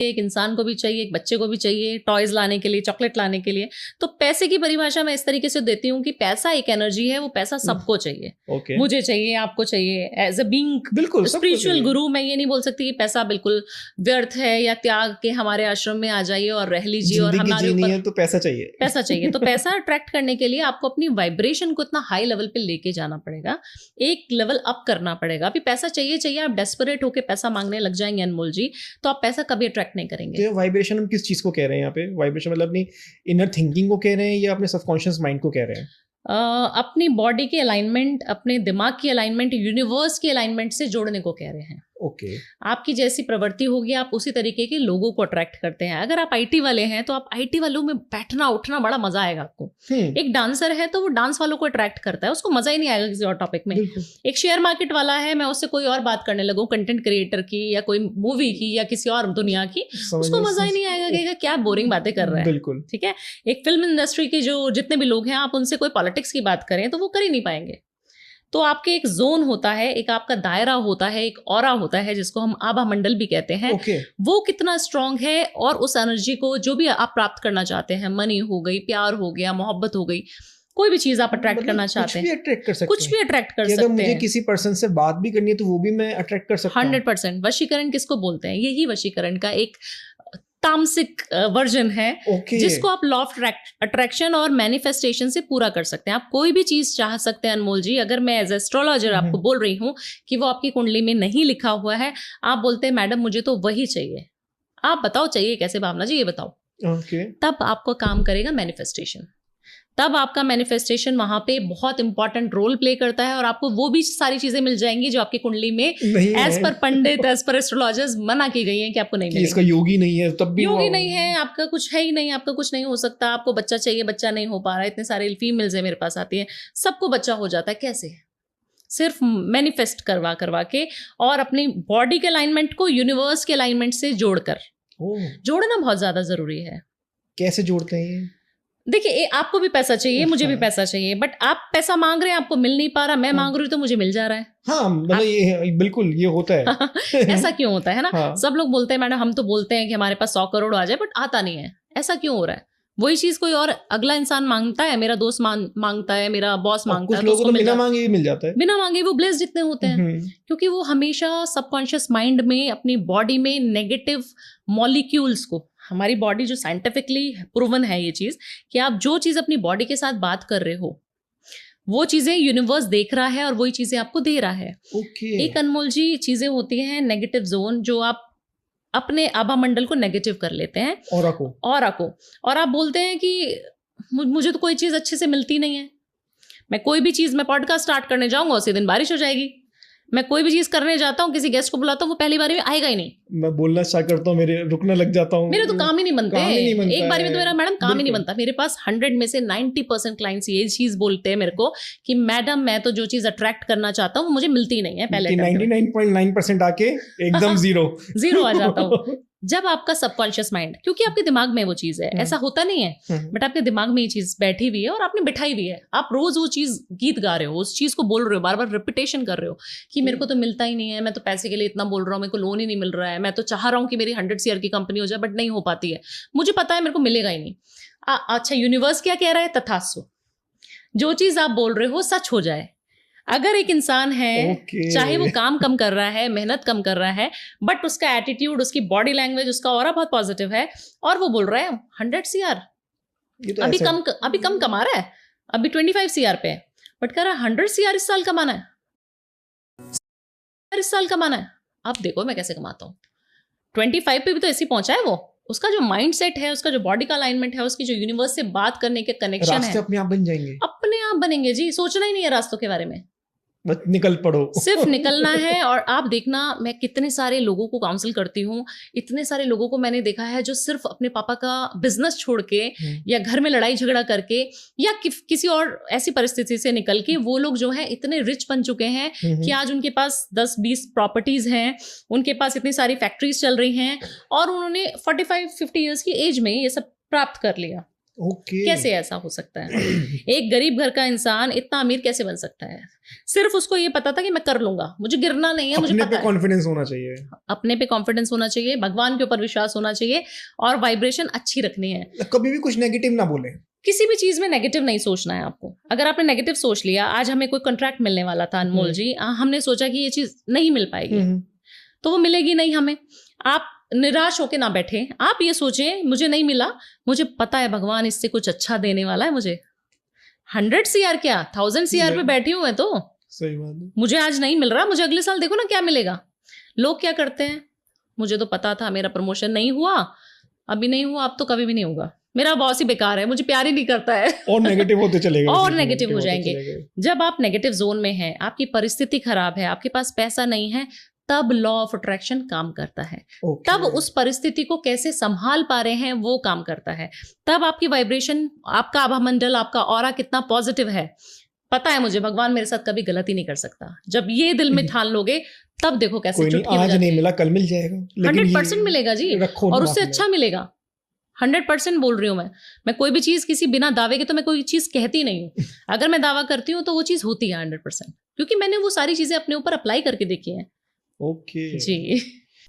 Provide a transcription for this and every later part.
एक इंसान को भी चाहिए, एक बच्चे को भी चाहिए, टॉयज लाने के लिए, चॉकलेट लाने के लिए। तो पैसे की परिभाषा मैं इस तरीके से देती हूँ कि पैसा एक एनर्जी है, वो पैसा सबको चाहिए। मुझे चाहिए, आपको चाहिए। एज अ बीइंग बिल्कुल स्पिरिचुअल गुरु मैं ये नहीं बोल सकती कि पैसा बिल्कुल व्यर्थ है या त्याग के हमारे आश्रम में आ जाइए और रह लीजिए और हमारे ऊपर तो पैसा चाहिए। पैसा चाहिए। तो पैसा अट्रैक्ट करने के लिए आपको अपनी वाइब्रेशन को इतना हाई लेवल पे लेके जाना पड़ेगा, एक लेवल अप करना पड़ेगा। अभी पैसा चाहिए, आप डेस्परेट होकर पैसा मांगने लग जाएंगे अनमोल जी, तो आप पैसा कभी अट्रैक्ट नहीं करेंगे। तो वाइब्रेशन हम किस चीज को कह रहे हैं यहाँ पे? वाइब्रेशन मतलब अपनी इनर थिंकिंग को कह रहे हैं या अपने सबकॉन्शियस माइंड को कह रहे हैं? अपनी बॉडी के अलाइनमेंट, अपने दिमाग की अलाइनमेंट, यूनिवर्स की अलाइनमेंट से जोड़ने को कह रहे हैं। ओके। आपकी जैसी प्रवृत्ति होगी आप उसी तरीके के लोगों को अट्रैक्ट करते हैं। अगर आप आईटी वाले हैं तो आप आईटी वालों में बैठना उठना बड़ा मजा आएगा आपको। एक डांसर है तो वो डांस वालों को अट्रैक्ट करता है, उसको मजा ही नहीं आएगा किसी और टॉपिक में। एक शेयर मार्केट वाला है, मैं उससे कोई और बात करने लगूं, कंटेंट क्रिएटर की या कोई मूवी की या किसी और दुनिया की, उसको मजा ही नहीं आएगा, कहेगा क्या बोरिंग बातें कर रहा है। बिल्कुल ठीक है। एक फिल्म इंडस्ट्री के जो जितने भी लोग हैं, आप उनसे कोई पॉलिटिक्स की बात करें तो वो कर ही नहीं पाएंगे। तो आपके एक जोन होता है, एक आपका दायरा होता है, एक ऑरा होता है जिसको हम आभा मंडल भी कहते हैं। वो कितना स्ट्रांग है और उस एनर्जी को जो भी आप प्राप्त करना चाहते हैं, मनी हो गई, प्यार हो गया, मोहब्बत हो गई, कोई भी चीज आप अट्रैक्ट करना चाहते हैं, कुछ भी अट्रैक्ट कर सकते हैं। मुझे किसी पर्सन से बात भी करनी है तो वो भी मैं अट्रैक्ट कर सकता हूं। 100%। वशीकरण किसको बोलते हैं? यही वशीकरण का एक तामसिक वर्जन है, जिसको आप लॉ ऑफ अट्रैक्शन और मैनिफेस्टेशन से पूरा कर सकते हैं। आप कोई भी चीज चाह सकते हैं अनमोल जी। अगर मैं एज एस्ट्रोलॉजर आपको बोल रही हूँ कि वो आपकी कुंडली में नहीं लिखा हुआ है, आप बोलते हैं मैडम मुझे तो वही चाहिए, आप बताओ चाहिए कैसे भावना जी, ये बताओ। तब आपको काम करेगा मैनिफेस्टेशन। तब आपका मैनिफेस्टेशन वहां पे बहुत इंपॉर्टेंट रोल प्ले करता है और आपको वो भी सारी चीजें मिल जाएंगी जो आपकी कुंडली में एज पर पंडित, एज पर एस्ट्रोलॉजर्स मना की गई हैं कि आपको नहीं मिलेगी। इसका योगी नहीं है, तब भी योगी नहीं है, आपका कुछ है ही नहीं, आपका कुछ नहीं हो सकता। आपको बच्चा चाहिए, बच्चा नहीं हो पा रहा है। इतने सारे फीमेल्स है मेरे पास आती है, सबको बच्चा हो जाता है, कैसे? सिर्फ मैनिफेस्ट करवा करवा के और अपनी बॉडी के अलाइनमेंट को यूनिवर्स के अलाइनमेंट से जोड़कर। जोड़ना बहुत ज्यादा जरूरी है। कैसे जोड़ते हैं? देखिए, आपको भी पैसा चाहिए, मुझे भी पैसा चाहिए, बट आप पैसा मांग रहे हैं, आपको मिल नहीं पा रहा। मैं मांग रही हूँ तो मुझे मिल जा रहा है। हाँ, मतलब ये बिल्कुल ये होता है। ऐसा क्यों होता है ना? सब लोग बोलते हैं मैडम, हम तो बोलते हैं कि हमारे पास 100 करोड़ आ जाए, बट आता नहीं है। ऐसा क्यों हो रहा है? वही चीज कोई और अगला इंसान मांगता है, मेरा दोस्त मांगता है, मेरा बॉस मांगता है, कुछ लोगों को बिना मांगे मिल जाता है। बिना मांगे वो ब्लेस्ड जितने होते हैं, क्योंकि वो हमेशा सबकॉन्शियस माइंड में, अपनी बॉडी में नेगेटिव मॉलिक्यूल्स को, हमारी बॉडी जो साइंटिफिकली प्रूवन है ये चीज कि आप जो चीज अपनी बॉडी के साथ बात कर रहे हो वो चीजें यूनिवर्स देख रहा है और वही चीजें आपको दे रहा है। एक अनमोल जी चीजें होती हैं नेगेटिव जोन, जो आप अपने आभा मंडल को नेगेटिव कर लेते हैं, ऑरा को, और आप बोलते हैं कि मुझे तो कोई चीज अच्छे से मिलती नहीं है। मैं कोई भी चीज, मैं पॉडकास्ट स्टार्ट करने जाऊंगा उसी दिन बारिश हो जाएगी। मैं कोई भी चीज करने जाता हूँ, किसी गेस्ट को बुलाता हूँ, वो पहली बार में आएगा ही नहीं। मैं बोलना स्टार्ट करता हूँ, मेरे रुकने लग जाता हूँ, मेरे तो काम ही नहीं बनते। एक बार में तो मेरा मैडम काम ही नहीं बनता। मेरे पास 100 में से 90% क्लाइंट्स ये चीज बोलते हैं मेरे को कि मैडम मैं तो जो चीज अट्रैक्ट करना चाहता हूँ वो मुझे मिलती ही नहीं है। पहले 99.9% आके एकदम जीरो आ जाता हूँ। जब आपका सबकॉन्शियस माइंड, क्योंकि आपके दिमाग में वो चीज है, ऐसा होता नहीं है, बट आपके दिमाग में ये चीज बैठी हुई है और आपने बिठाई हुई है। आप रोज वो चीज गीत गा रहे हो, उस चीज को बोल रहे हो, बार बार रिपीटेशन कर रहे हो कि मेरे को तो मिलता ही नहीं है, मैं तो पैसे के लिए इतना बोल रहा हूँ, मेरे को लोन ही नहीं मिल रहा है, मैं तो चाह रहा हूँ कि मेरी 100 CR की कंपनी हो जाए, बट नहीं हो पाती है। मुझे पता है मेरे को मिलेगा ही नहीं। अच्छा, यूनिवर्स क्या कह रहा है? तथास्तु, जो चीज आप बोल रहे हो सच हो जाए। अगर एक इंसान है, चाहे वो काम कम कर रहा है, मेहनत कम कर रहा है, बट उसका एटीट्यूड, उसकी बॉडी लैंग्वेज, उसका ऑरा बहुत पॉजिटिव है, और वो बोल रहा है 100 CR, अभी कम कमा रहा है, अभी 25 CR पे है, बट कह रहा है 100 CR इस साल कमाना है। अब देखो मैं कैसे कमाता हूँ। 25 पे भी तो ऐसे पहुंचा है वो। उसका जो माइंड सेट है, उसका जो बॉडी का अलाइनमेंट है, उसकी जो यूनिवर्स से बात करने के कनेक्शन है, अपने आप बन जाएंगे, अपने आप बनेंगे जी। सोचना ही नहीं है रास्तों के बारे में, बस निकल पड़ो। सिर्फ निकलना है। और आप देखना, मैं कितने सारे लोगों को काउंसिल करती हूँ, इतने सारे लोगों को मैंने देखा है जो सिर्फ अपने पापा का बिजनेस छोड़ के या घर में लड़ाई झगड़ा करके या किसी और ऐसी परिस्थिति से निकल के वो लोग जो है इतने रिच बन चुके हैं कि आज उनके पास 10-20 प्रॉपर्टीज हैं, उनके पास इतनी सारी फैक्ट्रीज चल रही हैं, और उन्होंने 45-50 ईयर्स की एज में ये सब प्राप्त कर लिया। ओके। कैसे ऐसा हो सकता है? एक गरीब घर का इंसान इतना अमीर कैसे बन सकता है? सिर्फ उसको ये पता था कि मैं कर लूंगा, मुझे गिरना नहीं है, मुझे अपने पता पे है। कॉन्फिडेंस होना चाहिए, अपने पे कॉन्फिडेंस होना चाहिए, भगवान के ऊपर विश्वास होना चाहिए और वाइब्रेशन अच्छी रखनी है। कभी भी कुछ नेगेटिव ना बोले। किसी भी चीज में नेगेटिव नहीं सोचना है आपको। अगर आपने नेगेटिव सोच लिया, आज हमें कोई कॉन्ट्रैक्ट मिलने वाला था अनमोल जी, हमने सोचा कि ये चीज नहीं मिल पाएगी, तो वो मिलेगी नहीं हमें। आप निराश होके ना बैठे, आप ये सोचें मुझे नहीं मिला, मुझे पता है भगवान इससे कुछ अच्छा देने वाला है मुझे। 100 CR क्या 1000 CR पे बैठी हूँ मैं, तो सही बात है। मुझे आज नहीं मिल रहा, मुझे अगले साल देखो ना क्या मिलेगा। लोग क्या करते हैं, मुझे तो पता था मेरा प्रमोशन नहीं हुआ, अभी नहीं हुआ, अब तो कभी भी नहीं होगा, मेरा बॉस ही बेकार है, मुझे प्यार ही नहीं करता है। और नेगेटिव होते चलेगा और नेगेटिव हो जाएंगे। जब आप नेगेटिव जोन में हैं, आपकी परिस्थिति खराब है, आपके पास पैसा नहीं है, तब लॉ ऑफ अट्रैक्शन काम करता है। तब उस परिस्थिति को कैसे संभाल पा रहे हैं वो काम करता है। तब आपकी वाइब्रेशन, आपका आभा मंडल, आपका ऑरा कितना पॉजिटिव है। पता है मुझे भगवान मेरे साथ कभी गलती नहीं कर सकता। जब ये दिल में ठान लोगे, तब देखो कैसे चुटकी आज नहीं मिला कल मिल जाएगा, 100% मिलेगा जी, और उससे अच्छा मिलेगा। 100% बोल रही हूँ मैं कोई भी चीज किसी बिना दावे के तो मैं कोई चीज कहती नहीं हूँ। अगर मैं दावा करती हूँ तो वो चीज होती है 100%, क्योंकि मैंने वो सारी चीजें अपने ऊपर अप्लाई करके देखी हैं। ओके जी।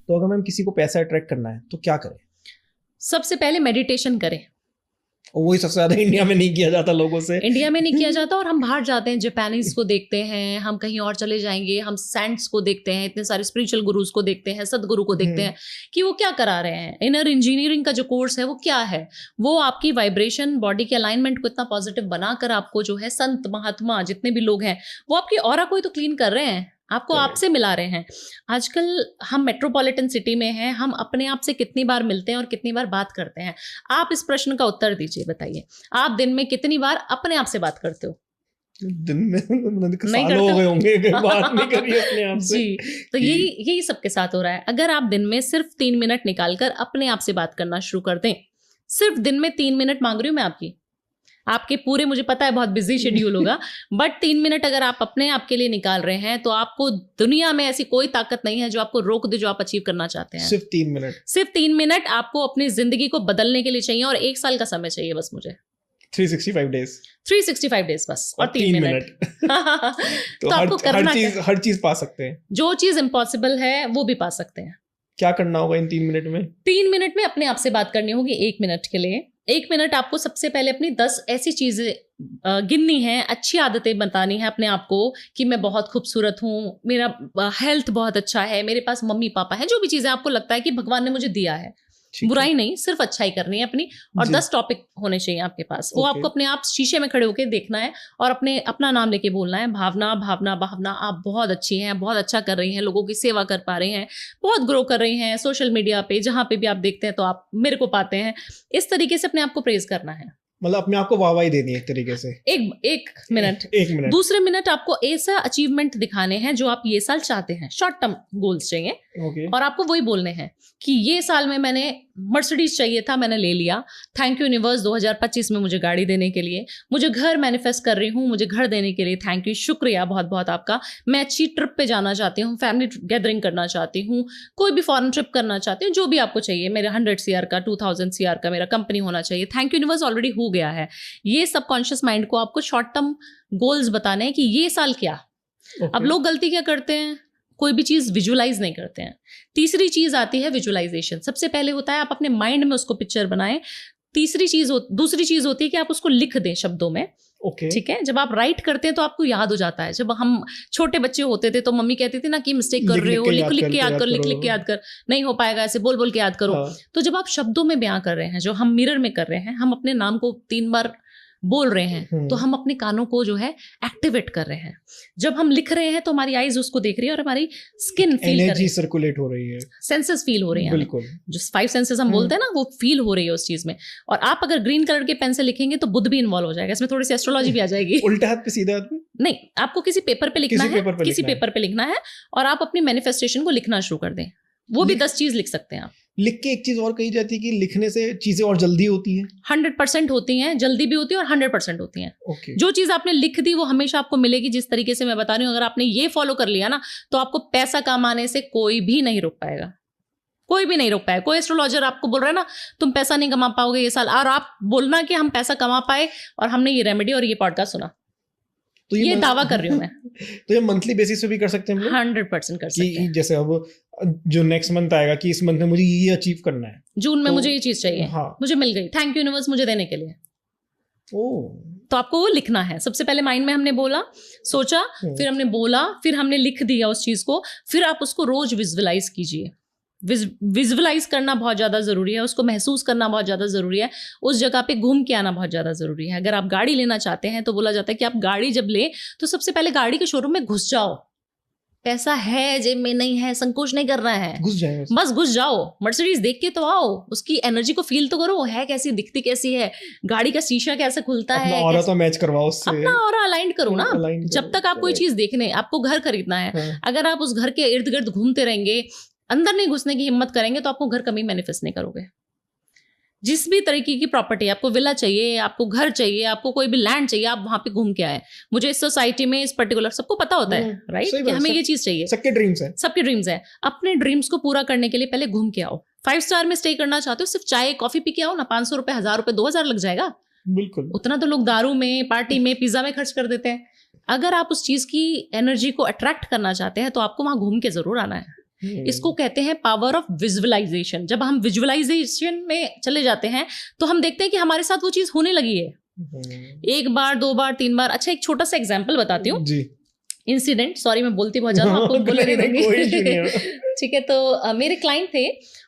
तो अगर मैम किसी को पैसा अट्रैक्ट करना है तो क्या करें? सबसे पहले मेडिटेशन करें। वही सबसे ज्यादा इंडिया में नहीं किया जाता लोगों से। इंडिया में नहीं किया जाता, और हम बाहर जाते हैं, जापानीज को देखते हैं, हम कहीं और चले जाएंगे, हम सेंट्स को देखते हैं, इतने सारे स्पिरिचुअल गुरुज को देखते हैं, सदगुरु को देखते हैं कि वो क्या करा रहे हैं। इनर इंजीनियरिंग का जो कोर्स है वो क्या है, वो आपकी वाइब्रेशन, बॉडी के अलाइनमेंट को इतना पॉजिटिव बनाकर आपको जो है संत महात्मा जितने भी लोग हैं वो आपकी ऑरा को ही तो क्लीन कर रहे हैं, आपको आपसे मिला रहे हैं। आजकल हम मेट्रोपॉलिटन सिटी में हैं, हम अपने आप से कितनी बार मिलते हैं और कितनी बार बात करते हैं? आप इस प्रश्न का उत्तर दीजिए, बताइए आप दिन में कितनी बार अपने आप से बात करते हो? दिन में नहीं सालों हो गए होंगे बात नहीं करी अपने आप से। जी, तो यही सबके साथ हो रहा है। अगर आप दिन में सिर्फ 3 मिनट निकालकर अपने आप से बात करना शुरू कर दें, सिर्फ दिन में 3 मिनट मांग रही हूँ मैं आपके पूरे, मुझे पता है बहुत बिजी शेड्यूल होगा, बट 3 मिनट अगर आप अपने आप के लिए निकाल रहे हैं तो आपको दुनिया में ऐसी कोई ताकत नहीं है जो आपको रोक दे जो आप अचीव करना चाहते हैं। सिर्फ 3 मिनट, सिर्फ 3 मिनट आपको अपनी जिंदगी को बदलने के लिए चाहिए, और 1 साल का समय चाहिए बस मुझे। 365 डेज 365 डेज बस, और 3 मिनट। तो आपको हर चीज पा सकते हैं। जो चीज इम्पॉसिबल है वो भी पा सकते हैं। क्या करना होगा इन 3 मिनट में? 3 मिनट में अपने आप से बात करनी होगी 1 मिनट के लिए। 1 मिनट आपको सबसे पहले अपनी 10 ऐसी चीजें गिननी है, अच्छी आदतें बतानी है अपने आप को कि मैं बहुत खूबसूरत हूँ, मेरा हेल्थ बहुत अच्छा है, मेरे पास मम्मी पापा है, जो भी चीजें आपको लगता है कि भगवान ने मुझे दिया है। बुराई नहीं, सिर्फ अच्छाई करनी है अपनी, और 10 टॉपिक होने चाहिए आपके पास। वो आपको अपने आप शीशे में खड़े होकर देखना है और अपना नाम लेके बोलना है, भावना भावना भावना, आप बहुत अच्छी हैं, बहुत अच्छा कर रही हैं, लोगों की सेवा कर पा रही हैं, बहुत ग्रो कर रही हैं, सोशल मीडिया पे जहाँ पे भी आप देखते हैं तो आप मेरे को पाते हैं। इस तरीके से अपने आप को प्रेज करना है, मतलब अपने आप को वाहवाही देनी है एक तरीके से। एक मिनट। दूसरे मिनट आपको ऐसा अचीवमेंट दिखाने हैं जो आप ये साल चाहते हैं, शॉर्ट टर्म गोल्स चाहिए। और आपको वही बोलने हैं कि ये साल में मैंने मर्सिडीज चाहिए था, मैंने ले लिया, थैंक यू यूनिवर्स 2025 में मुझे गाड़ी देने के लिए, मुझे घर मैनिफेस्ट कर रही हूँ, मुझे घर देने के लिए थैंक यू, शुक्रिया बहुत बहुत आपका। मैं अच्छी ट्रिप पे जाना चाहती हूँ, फैमिली गैदरिंग करना चाहती हूँ, कोई भी फॉरेन ट्रिप करना चाहती हूँ, जो भी आपको चाहिए, मेरे 100 CR का 2000 CR का मेरा कंपनी होना चाहिए, थैंक यू यूनिवर्स ऑलरेडी हो गया है। ये सबकॉन्शियस माइंड को आपको शॉर्ट टर्म गोल्स बताने हैं कि ये साल क्या। अब लोग गलती क्या करते हैं, कोई भी चीज विजुअलाइज नहीं करते हैं। तीसरी चीज आती है विजुअलाइजेशन। सबसे पहले होता है आप अपने माइंड में उसको पिक्चर बनाएं। दूसरी चीज होती है कि आप उसको लिख दें शब्दों में। ठीक है, जब आप राइट करते हैं तो आपको याद हो जाता है। जब हम छोटे बच्चे होते थे तो मम्मी कहती थी ना कि मिस्टेक कर रहे हो, लिख के याद कर, नहीं हो पाएगा, ऐसे बोल बोल के याद करो। तो जब आप शब्दों में बयां कर रहे हैं, जो हम मिरर में कर रहे हैं, हम अपने नाम को 3 बार बोल रहे हैं, तो हम अपने कानों को जो है एक्टिवेट कर रहे हैं। जब हम लिख रहे हैं तो हमारी आईज उसको देख रही है और हमारी स्किन फील कर रही है, एनर्जी सर्कुलेट हो रही है, सेंसेस फील हो रही हैं, बिल्कुल जो 5 सेंसेस हम बोलते हैं ना, वो फील हो रही है उस चीज में। और आप अगर ग्रीन कलर के पेन से लिखेंगे तो बुध भी इन्वॉल्व हो जाएगा, इसमें थोड़ी सी एस्ट्रोलॉजी भी आ जाएगी। उल्टे हाथ पे सीधे हाथ पे नहीं, आपको किसी पेपर पे लिखना है, किसी पेपर पे लिखना है, और आप अपनी मैनिफेस्टेशन को लिखना शुरू कर दें। वो भी 10 चीज लिख सकते हैं आप। लिख के एक चीज और कही जाती है कि लिखने से चीजें और जल्दी होती हैं। 100% होती हैं, जल्दी भी होती है और 100% होती हैं। Okay. जो चीज आपने लिख दी वो हमेशा आपको मिलेगी। जिस तरीके से मैं बता रही हूँ, अगर आपने ये फॉलो कर लिया ना, तो आपको पैसा कमाने से कोई भी नहीं रोक पाएगा, कोई भी नहीं रोक पाया। कोई एस्ट्रोलॉजर आपको बोल रहा है ना तुम पैसा नहीं कमा पाओगे ये साल, और आप बोलना कि हम पैसा कमा पाए और हमने ये रेमेडी और ये पॉडकास्ट सुना, तो ये दावा कर रही हूँ मैं। तो ये मंथली बेसिस पे भी कर सकते हैं हम लोग? 100% कर सकते हैं। जैसे अब जो नेक्स्ट मंथ आएगा कि इस मंथ में मुझे ये अचीव करना है, जून में मुझे ये चीज चाहिए, हाँ, मुझे मिल गई, थैंक यू यूनिवर्स मुझे देने के लिए। तो आपको वो लिखना है। सबसे पहले माइंड में हमने बोला, सोचा, फिर हमने बोला, फिर हमने लिख दिया उस चीज को, फिर आप उसको रोज विजुअलाइज कीजिए। विजुअलाइज करना बहुत ज़्यादा ज़रूरी है, उसको महसूस करना बहुत ज़्यादा ज़रूरी है, उस जगह पे घूम के आना बहुत ज़्यादा ज़रूरी है। अगर आप गाड़ी लेना चाहते हैं तो बोला जाता है कि आप गाड़ी जब ले तो सबसे पहले गाड़ी के शोरूम में घुस जाओ। पैसा है जेब में नहीं है, संकोच नहीं करना है, घुस जाए, बस घुस जाओ। मर्सिडीज देख के तो आओ, उसकी एनर्जी को फील तो करो, वो है कैसी, दिखती कैसी है, गाड़ी का शीशा कैसे खुलता है, अपना ऑरा तो मैच करवाओ उससे, अपना ऑरा अलाइन करो ना। जब तक आप कोई चीज देखने, आपको घर खरीदना है, अगर आप उस घर के इर्द गिर्द घूमते रहेंगे, अंदर नहीं घुसने की हिम्मत करेंगे, तो आपको घर कभी मैनिफेस्ट नहीं करोगे। जिस भी तरीके की प्रॉपर्टी, आपको विला चाहिए, आपको घर चाहिए, आपको कोई भी लैंड चाहिए, आप वहां पे घूम के आए। मुझे इस सोसाइटी में इस पर्टिकुलर, सबको पता होता है राइट कि हमें ये चीज चाहिए, सबके ड्रीम्स है, सबके ड्रीम्स है। अपने ड्रीम्स को पूरा करने के लिए पहले घूम के आओ। 5 स्टार में स्टे करना चाहते हो, सिर्फ चाय कॉफी पी के आओ ना, 500 रुपए, 1000 रुपए, 2000 लग जाएगा। बिल्कुल, उतना तो लोग दारू में, पार्टी में, पिज्जा में खर्च कर देते हैं। अगर आप उस चीज की एनर्जी को अट्रैक्ट करना चाहते हैं तो आपको वहां घूम के जरूर आना है। इसको कहते हैं पावर ऑफ विजुअलाइजेशन। जब हम विजुअलाइजेशन में चले जाते हैं तो हम देखते हैं कि हमारे साथ वो चीज होने लगी है। 1 बार, 2 बार, 3 बार। अच्छा, एक छोटा सा एग्जांपल बताती हूँ, इंसिडेंट। सॉरी मैं बोलती बहुत ज्यादा, आपको बोले नहीं देंगे। ठीक है, तो मेरे क्लाइंट थे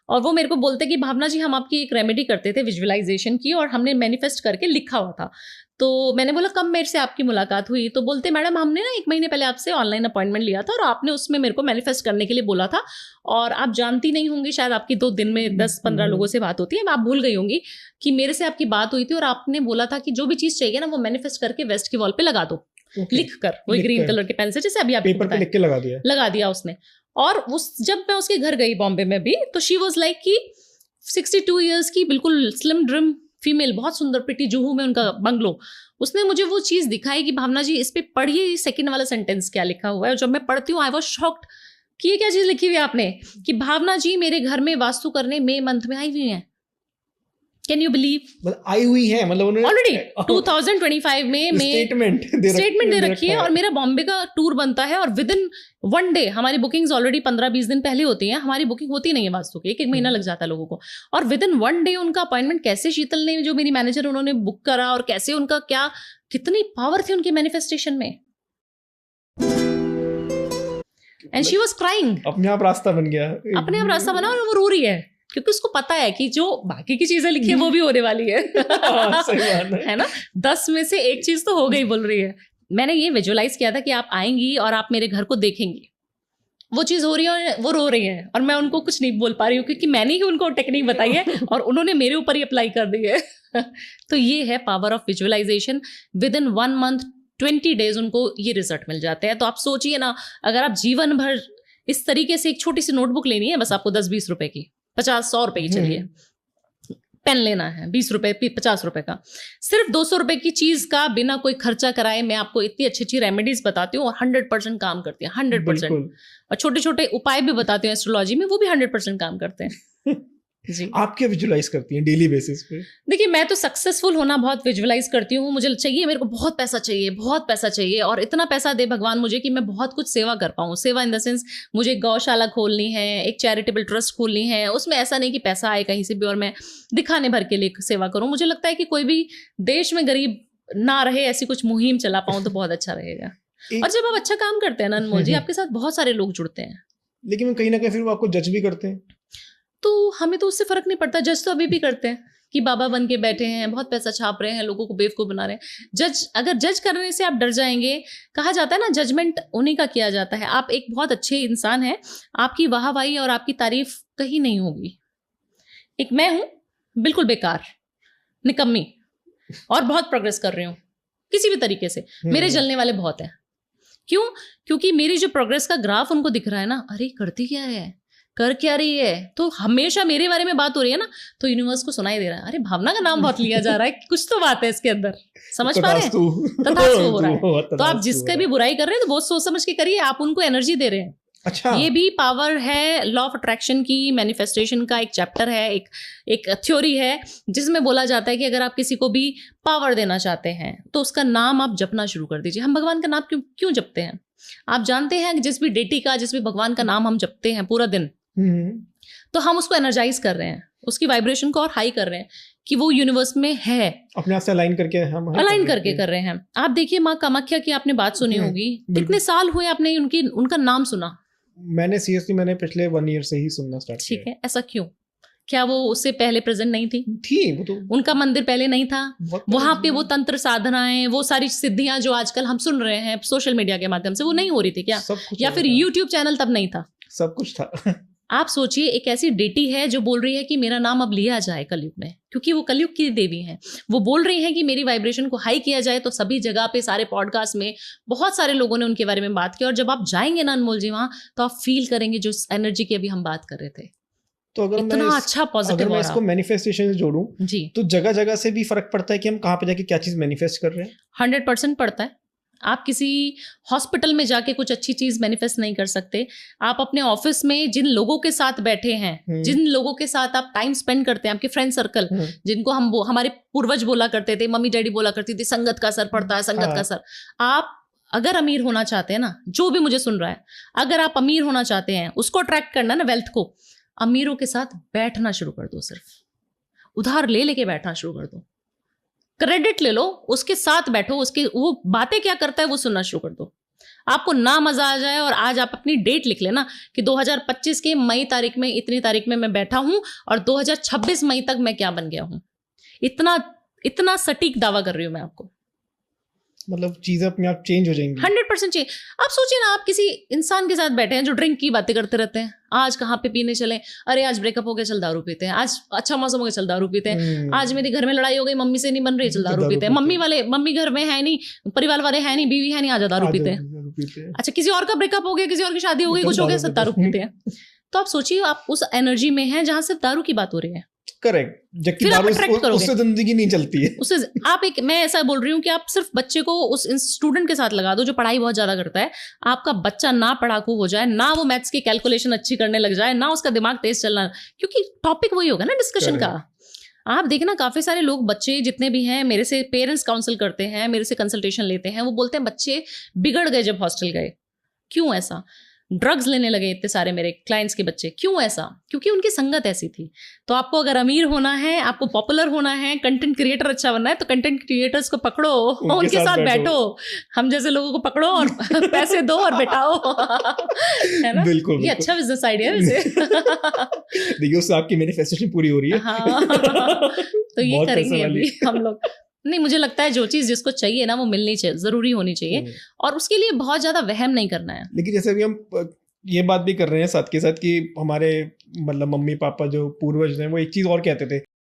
और वो मेरे को बोलते कि भावना जी हम आपकी एक रेमेडी करते थे विजुअलाइजेशन की, और हमने मैनिफेस्ट करके लिखा हुआ था। तो मैंने बोला कब मेरे से आपकी मुलाकात हुई? तो बोलते मैडम हमने ना 1 महीने पहले आपसे ऑनलाइन अपॉइंटमेंट लिया था और आपने उसमें मेरे को मैनिफेस्ट करने के लिए बोला था, और आप जानती नहीं होंगी, शायद आपकी 2 दिन में 10-15 लोगों से बात होती है, आप भूल गई होंगी कि मेरे से आपकी बात हुई थी और आपने बोला था कि जो भी चीज चाहिए ना वो मैनिफेस्ट करके वेस्ट की वॉल पे लगा दो, लिख कर, वही ग्रीन कलर के पेन से, जैसे अभी आप पेपर पे लिख के लगा दिया उसने। और जब मैं उसके घर गई बॉम्बे में भी, तो शी वॉज लाइक कि 62 ईयर्स की, बिल्कुल स्लिम ड्रिम फीमेल, बहुत सुंदर, प्रिटी, जुहू में उनका बंगलो। उसने मुझे वो चीज दिखाई कि भावना जी इस पे पढ़िए सेकंड वाला सेंटेंस क्या लिखा हुआ है। और जब मैं पढ़ती हूँ आई वाज शॉक्ड कि ये क्या चीज लिखी हुई है आपने, कि भावना जी मेरे घर में वास्तु करने मई मंथ में आई हुई हैं। Can you believe? मतलब आई हुई है, मतलब उन्होंने ऑलरेडी 2025 में स्टेटमेंट दे रखी है। और मेरा बॉम्बे का टूर बनता है और विद इन 1 डे हमारी बुकिंग्स ऑलरेडी 15-20 दिन पहले होती हैं। हमारी बुकिंग होती नहीं है वास्तु की, 1 महीना लग जाता है लोगों को। और विद इन 1 डे उनका अपॉइंटमेंट, कैसे शीतल ने, जो मेरी मैनेजर, उन्होंने बुक करा, और कैसे उनका क्या, कितनी पावर थी उनकी मैनिफेस्टेशन में। एंड शी वाज क्राइंग, अपने आप रास्ता बन गया, अपने आप रास्ता बना, और वो रो रही है क्योंकि उसको पता है कि जो बाकी की चीजें लिखी है वो भी होने वाली है। सही बात है ना, 10 में से 1 चीज तो हो गई, बोल रही है। मैंने ये विजुअलाइज किया था कि आप आएंगी और आप मेरे घर को देखेंगी, वो चीज हो रही है और वो रो रही है, और मैं उनको कुछ नहीं बोल पा रही हूँ क्योंकि मैंने ही उनको टेक्निक बताई है और उन्होंने मेरे ऊपर ही अप्लाई कर दी है। तो ये है power of visualization. Within 1 month 20 days उनको ये रिजल्ट मिल जाते हैं। तो आप सोचिए ना, अगर आप जीवन भर इस तरीके से, एक छोटी सी नोटबुक लेनी है बस आपको, 10-20 रुपए की, 50-100 रुपए की, चलिए पेन लेना है 20 रुपए, 50 रुपए का, सिर्फ 200 रुपए की चीज का बिना कोई खर्चा कराए मैं आपको इतनी अच्छी अच्छी रेमेडीज बताती हूँ और 100% काम करती है, 100%। और छोटे छोटे उपाय भी बताती हूँ एस्ट्रोलॉजी में, वो भी 100% काम करते हैं। जी, आप क्या विजुअलाइज करती हैं डेली बेसिस पे? देखिए, मैं तो सक्सेसफुल होना बहुत विजुअलाइज करती हूँ। मुझे चाहिए, मेरे को बहुत पैसा चाहिए, बहुत पैसा चाहिए, और इतना पैसा दे भगवान मुझे कि मैं बहुत कुछ सेवा कर पाऊँ। सेवा इन द सेंस, मुझे गौशाला खोलनी है, एक चैरिटेबल ट्रस्ट खोलनी है। उसमें ऐसा नहीं कि पैसा आए कहीं से भी और मैं दिखाने भर के लिए सेवा करूँ। मुझे लगता है कि कोई भी देश में गरीब ना रहे, ऐसी कुछ मुहिम चला पाऊँ तो बहुत अच्छा रहेगा। और जब आप अच्छा काम करते हैं ना अनमोल जी, आपके साथ बहुत सारे लोग जुड़ते हैं। लेकिन कहीं ना कहीं फिर वो आपको जज भी करते हैं, तो हमें तो उससे फर्क नहीं पड़ता। जज तो अभी भी करते हैं कि बाबा बन के बैठे हैं, बहुत पैसा छाप रहे हैं, लोगों को बेवकूफ बना रहे हैं। अगर जज करने से आप डर जाएंगे, कहा जाता है ना जजमेंट उन्हीं का किया जाता है। आप एक बहुत अच्छे इंसान हैं, आपकी वाहवाही और आपकी तारीफ कहीं नहीं होगी। एक मैं हूं बिल्कुल बेकार, निकम्मी, और बहुत प्रोग्रेस कर रही हूँ किसी भी तरीके से। मेरे जलने वाले बहुत हैं। क्यों? क्योंकि मेरी जो प्रोग्रेस का ग्राफ उनको दिख रहा है ना, अरे करती क्या है, कर क्या रही है, तो हमेशा मेरे बारे में बात हो रही है ना, तो यूनिवर्स को सुनाई दे रहा है, अरे भावना का नाम बहुत लिया जा रहा है, कुछ तो बात है इसके अंदर। समझ पा रहे हैं? तथास्तु हो रहा है। तो आप जिसके भी बुराई कर रहे हैं तो बहुत सोच समझ के करिए, आप उनको एनर्जी दे रहे हैं। अच्छा, ये भी पावर है, लॉ ऑफ अट्रैक्शन की मैनिफेस्टेशन का एक चैप्टर है, एक थ्योरी है जिसमें बोला जाता है कि अगर आप किसी को भी पावर देना चाहते हैं तो उसका नाम आप जपना शुरू कर दीजिए। हम भगवान का नाम क्यों जपते हैं? आप जानते हैं कि जिस भी डेटी का, जिस भी भगवान का नाम हम जपते हैं पूरा दिन, तो हम उसको एनर्जाइज कर रहे हैं, उसकी वाइब्रेशन को और हाई कर रहे हैं कि वो यूनिवर्स में है, अपने आप से अलाइन करके हम अलाइन करके कर रहे हैं। आप देखिए माँ कामाख्या की आपने बात सुनी होगी, कितने साल हुए आपने उनका नाम सुना? मैंने सीरियसली मैंने पिछले 1 ईयर से ही सुनना स्टार्ट किया। ठीक है, ऐसा क्यों? क्या वो उससे पहले प्रेजेंट नहीं थी? वो तो उनका मंदिर पहले नहीं था? वहां पे वो तंत्र साधनाएं, वो सारी सिद्धियां जो आजकल हम सुन रहे हैं सोशल मीडिया के माध्यम से, वो नहीं हो रही थी क्या? या फिर यूट्यूब चैनल तब नहीं था? सब कुछ था। आप सोचिए, एक ऐसी डेटी है जो बोल रही है कि मेरा नाम अब लिया जाए कलयुग में, क्योंकि वो कलयुग की देवी हैं। वो बोल रही हैं कि मेरी वाइब्रेशन को हाई किया जाए। तो सभी जगह पे, सारे पॉडकास्ट में बहुत सारे लोगों ने उनके बारे में बात की, और जब आप जाएंगे ना अनमोल जी वहां, तो आप फील करेंगे जो एनर्जी की अभी हम बात कर रहे थे। तो अगर इतना अच्छा पॉजिटिव, अगर मैं इसको मैनिफेस्टेशन से जोड़ूं जी, तो जगह जगह से भी फर्क पड़ता है कि हम कहाँ पे जाके क्या चीज मैनिफेस्ट कर रहे हैं? 100% पड़ता है। आप किसी हॉस्पिटल में जाके कुछ अच्छी चीज मैनिफेस्ट नहीं कर सकते। आप अपने ऑफिस में जिन लोगों के साथ बैठे हैं, जिन लोगों के साथ आप टाइम स्पेंड करते हैं, आपके फ्रेंड सर्कल, जिनको हमारे पूर्वज बोला करते थे, मम्मी डैडी बोला करती थी, संगत का असर पड़ता है, संगत का असर। आप अगर अमीर होना चाहते हैं ना, जो भी मुझे सुन रहा है, अगर आप अमीर होना चाहते हैं, उसको अट्रैक्ट करना ना, वेल्थ को, अमीरों के साथ बैठना शुरू कर दो। सिर्फ उधार ले लेके बैठना शुरू कर दो, क्रेडिट ले लो, उसके साथ बैठो, उसके वो बातें क्या करता है वो सुनना शुरू कर दो। आपको ना मजा आ जाए, और आज आप अपनी डेट लिख लेना कि 2025 के मई तारीख में, इतनी तारीख में मैं बैठा हूं, और 2026 मई तक मैं क्या बन गया हूं। इतना सटीक दावा कर रही हूं मैं आपको। मतलब चीजें अपने आप चेंज हो जाएंगी। 100% चेंज। आप सोचिए ना, आप किसी इंसान के साथ बैठे हैं जो ड्रिंक की बातें करते रहते हैं, आज कहाँ पे पीने चले, अरे आज ब्रेकअप हो गया, चल दारू पीते हैं, आज अच्छा मौसम हो गया, चल दारू पीते हैं, आज मेरे घर में लड़ाई हो गई, मम्मी से नहीं बन रही, चल दारू पीते हैं, मम्मी घर में है नहीं, परिवार वाले है नहीं, बीवी है नहीं, आजा दारू पीते हैं। अच्छा, किसी और का ब्रेकअप हो गया, किसी और की शादी हो गई, कुछ हो गया, सब दारू पीते हैं। तो आप सोचिए, आप उस एनर्जी में हैं जहां सिर्फ दारू की बात हो रही है। करेक्ट, जबकि उससे जिंदगी नहीं चलती है। उससे मैं ऐसा बोल रही हूँ कि आप सिर्फ बच्चे को उस स्टूडेंट के साथ लगा दो जो पढ़ाई बहुत ज्यादा करता है। आपका बच्चा ना पढ़ाकू हो जाए, ना वो मैथ्स की कैलकुलेशन अच्छी करने लग जाए, ना उसका दिमाग तेज चलना, क्योंकि टॉपिक वही होगा ना डिस्कशन का। आप देखना, काफी सारे लोग, बच्चे जितने भी हैं, मेरे से पेरेंट्स काउंसिल करते हैं, मेरे से कंसल्टेशन लेते हैं, वो बोलते हैं बच्चे बिगड़ गए जब हॉस्टल गए। क्यों ऐसा? ड्रग्स लेने लगे इतने सारे मेरे क्लाइंट्स के बच्चे। क्यों ऐसा? क्योंकि उनकी संगत ऐसी थी। तो आपको अगर अमीर होना है, आपको पॉपुलर होना है, कंटेंट क्रिएटर अच्छा बनना है, तो कंटेंट क्रिएटर्स को पकड़ो, उनके साथ बैठो, हम जैसे लोगों को पकड़ो और पैसे दो और बैठाओ। है ना? बिल्कुल, ये अच्छा बिजनेस आइडिया है वैसे। देखिए, उससे आपकी मैनिफेस्टेशन पूरी हो रही है। हाँ, तो ये करेंगे अभी हम लोग। नहीं, मुझे लगता है जो चीज जिसको चाहिए ना, वो मिलनी चाहिए, जरूरी होनी चाहिए, और उसके लिए बहुत ज्यादा वहम नहीं करना है। लेकिन जैसे अभी हम ये बात भी कर रहे हैं साथ के साथ कि हमारे मतलब मम्मी पापा जो पूर्वज हैं, वो एक चीज और कहते थे